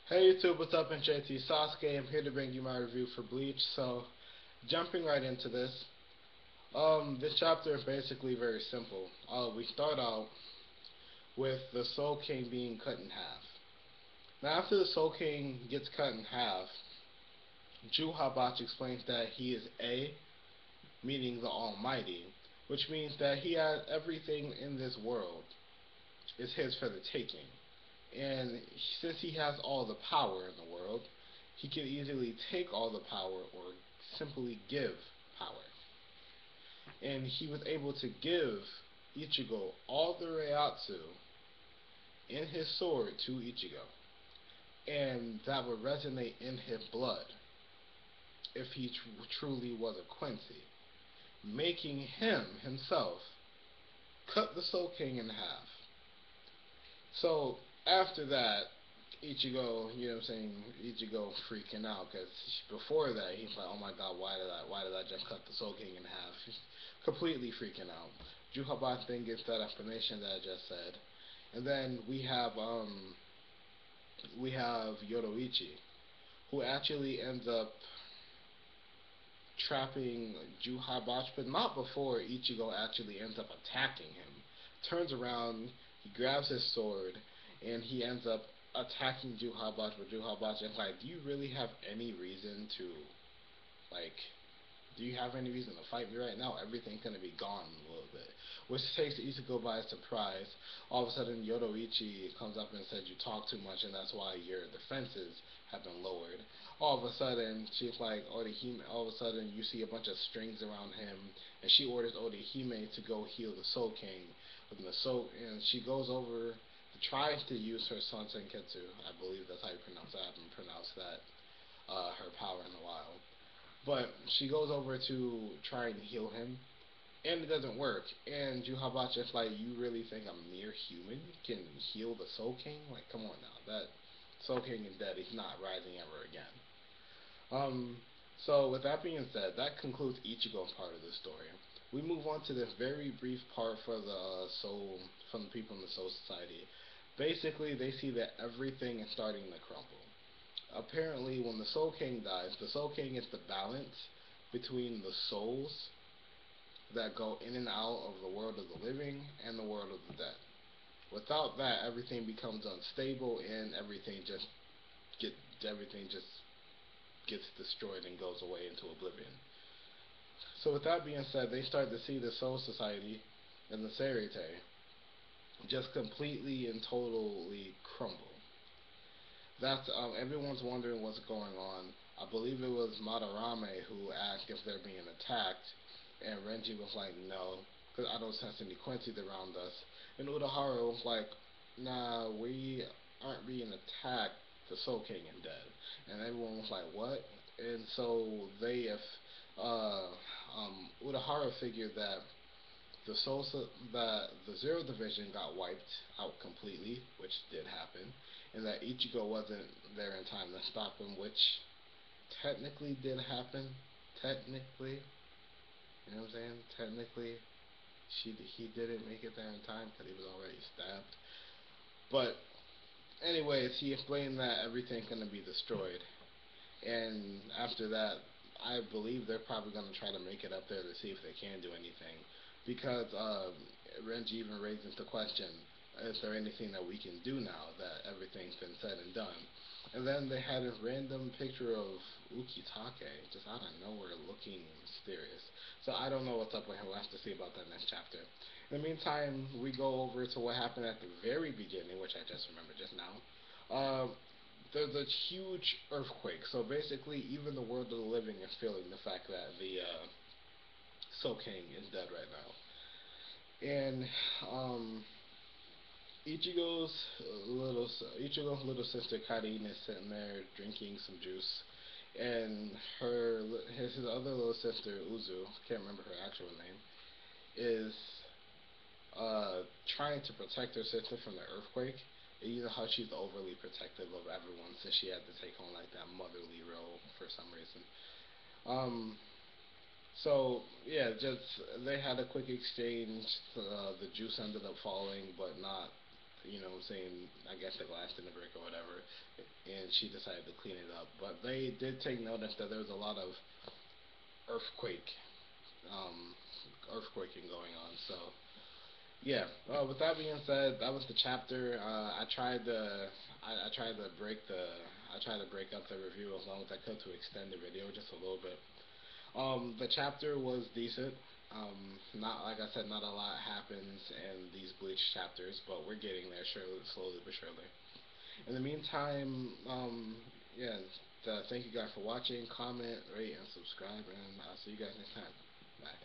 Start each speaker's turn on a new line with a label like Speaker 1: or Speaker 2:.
Speaker 1: Hey YouTube, what's up? It's JT Sasuke. I'm here to bring you my review for Bleach. So, jumping right into this, this chapter is basically very simple. We start out with the Soul King being cut in half. Now, after the Soul King gets cut in half, Juhabach explains that he is A, meaning the Almighty, which means that he has everything in this world is his for the taking. And since he has all the power in the world, he can easily take all the power or simply give power. And he was able to give Ichigo all the Reiatsu in his sword to Ichigo. And that would resonate in his blood if he truly was a Quincy, making him himself cut the Soul King in half. So after that, Ichigo, you know what I'm saying, Ichigo freaking out because before that he's like, oh my god, why did I just cut the Soul King in half? He's completely freaking out. Juhabach then gets that explanation that I just said, and then we have Yoruichi, who actually ends up trapping Juhabach, but not before Ichigo actually ends up attacking him. Turns around, he grabs his sword, and he ends up attacking Juhabach, but Juhabach is like, do you really have any reason to, like, do you have any reason to fight me right now? Everything's gonna be gone in a little bit. Which takes Ichigo by surprise. All of a sudden, Yoruichi comes up and says, you talk too much, and that's why your defenses have been lowered. All of a sudden, she's like, Orihime, all of a sudden, you see a bunch of strings around him, and she orders Orihime to go heal the Soul King. And she goes over, tries to use her Son Senketsu. I believe that's how you pronounce that. I haven't pronounced that, her power in a while. But she goes over to try and heal him, and it doesn't work. And Juhabach is like, you really think a mere human can heal the Soul King? Like, come on now. That Soul King is dead. He's not rising ever again. Um, so with that being said, that concludes Ichigo's part of the story. We move on to this very brief part for the soul, from the people in the Soul Society. Basically, they see that everything is starting to crumble. Apparently, when the Soul King dies, the Soul King is the balance between the souls that go in and out of the world of the living and the world of the dead. Without that, everything becomes unstable and get everything just gets destroyed and goes away into oblivion. So with that being said, they start to see the Soul Society and the Serite just completely and totally crumble. That's everyone's wondering what's going on. I believe it was Madarame who asked if they're being attacked, and Renji was like, no, because I don't sense any Quincy's around us. And Urahara was like, nah, we aren't being attacked. The Soul King is dead. And everyone was like, what? And so Urahara figured that the Zero Division got wiped out completely, which did happen, and that Ichigo wasn't there in time to stop him, which technically did happen. Technically, you know what I'm saying? Technically, he didn't make it there in time because he was already stabbed. But anyways, he explained that everything's gonna be destroyed, and after that, I believe they're probably going to try to make it up there to see if they can do anything. Because Renji even raises the question, is there anything that we can do now that everything's been said and done? And then they had a random picture of Ukitake just out of nowhere looking mysterious. So I don't know what's up with him. We'll have to see about that next chapter. In the meantime, we go over to what happened at the very beginning, which I just remembered just now. There's a huge earthquake. So basically, even the world of the living is feeling the fact that the Soul King is dead right now. And Ichigo's little sister Karin is sitting there drinking some juice, and his other little sister Uzu, can't remember her actual name, is trying to protect her sister from the earthquake. And you know how she's overly protective of everyone since she had to take on like that motherly role for some reason. Um, so yeah, just they had a quick exchange. The juice ended up falling, but not, you know, saying I guess the glass didn't break or whatever. And she decided to clean it up. But they did take notice that there was a lot of earthquake, um, earthquaking going on. So yeah. With that being said, that was the chapter. I tried to break the, I tried to break up the review as long as I could to extend the video just a little bit. The chapter was decent. Not like I said, not a lot happens in these Bleach chapters, but we're getting there surely, slowly but surely. In the meantime, yeah. Thank you guys for watching. Comment, rate, and subscribe, and I'll see you guys next time. Bye.